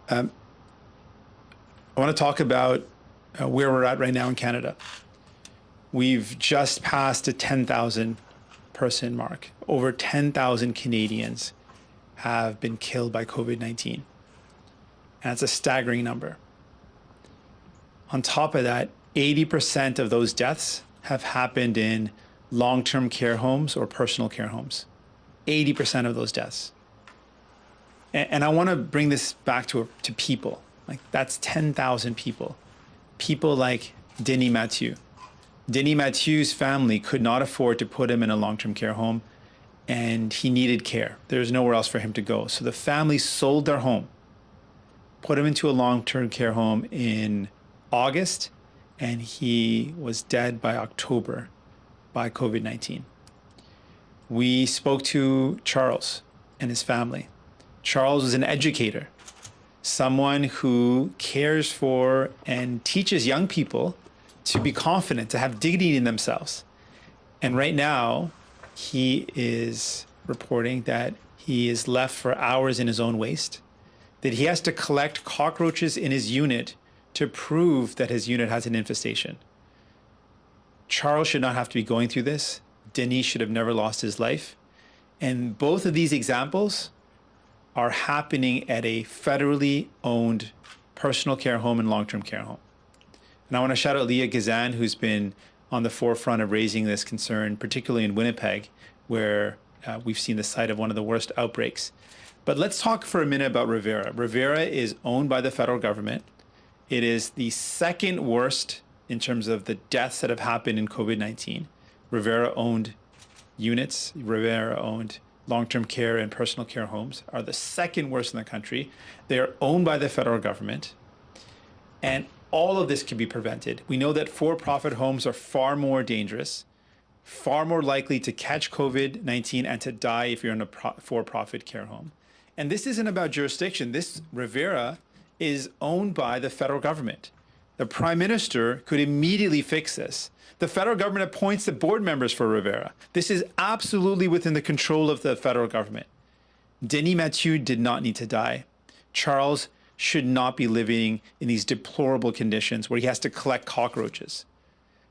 Um, I want to talk about where we're at right now in Canada. We've just passed a 10,000 person mark. Over 10,000 Canadians have been killed by COVID-19. And that's a staggering number. On top of that, 80% of those deaths have happened in long-term care homes or personal care homes. 80% of those deaths. And I want to bring this back to people. Like, that's 10,000 people. People like Denis Mathieu. Denis Mathieu's family could not afford to put him in a long-term care home, and he needed care. There's nowhere else for him to go. So the family sold their home, put him into a long-term care home in August, and he was dead by October by COVID-19. We spoke to Charles and his family. Charles was an educator, someone who cares for and teaches young people to be confident, to have dignity in themselves. And right now, he is reporting that he is left for hours in his own waste, that he has to collect cockroaches in his unit to prove that his unit has an infestation. Charles should not have to be going through this. Denis should have never lost his life. And both of these examples are happening at a federally owned personal care home and long-term care home. And I want to shout out Leah Gazan, who's been on the forefront of raising this concern, particularly in Winnipeg, where we've seen the site of one of the worst outbreaks. But let's talk for a minute about Revera. Revera is owned by the federal government. It is the second worst in terms of the deaths that have happened in COVID-19. Revera owned units, Revera owned long-term care and personal care homes are the second worst in the country. They're owned by the federal government. And all of this can be prevented. We know that for-profit homes are far more dangerous, far more likely to catch COVID-19 and to die if you're in a for-profit care home. And this isn't about jurisdiction. This Revera is owned by the federal government. The Prime Minister could immediately fix this. The federal government appoints the board members for Revera. This is absolutely within the control of the federal government. Denis Mathieu did not need to die. Charles should not be living in these deplorable conditions where he has to collect cockroaches.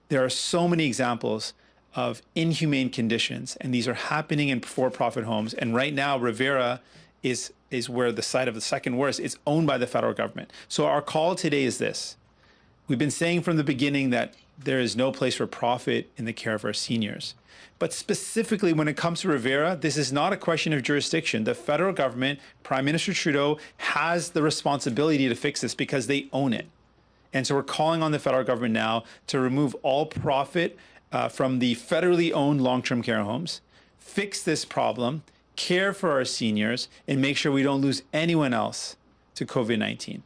There are so many examples of inhumane conditions, and these are happening in for-profit homes. And right now, Revera is where the site of the second worst is owned by the federal government. So our call today is this. We've been saying from the beginning that there is no place for profit in the care of our seniors. But specifically when it comes to Revera, this is not a question of jurisdiction. The federal government, Prime Minister Trudeau, has the responsibility to fix this because they own it. And so we're calling on the federal government now to remove all profit from the federally owned long-term care homes, fix this problem, care for our seniors, and make sure we don't lose anyone else to COVID-19.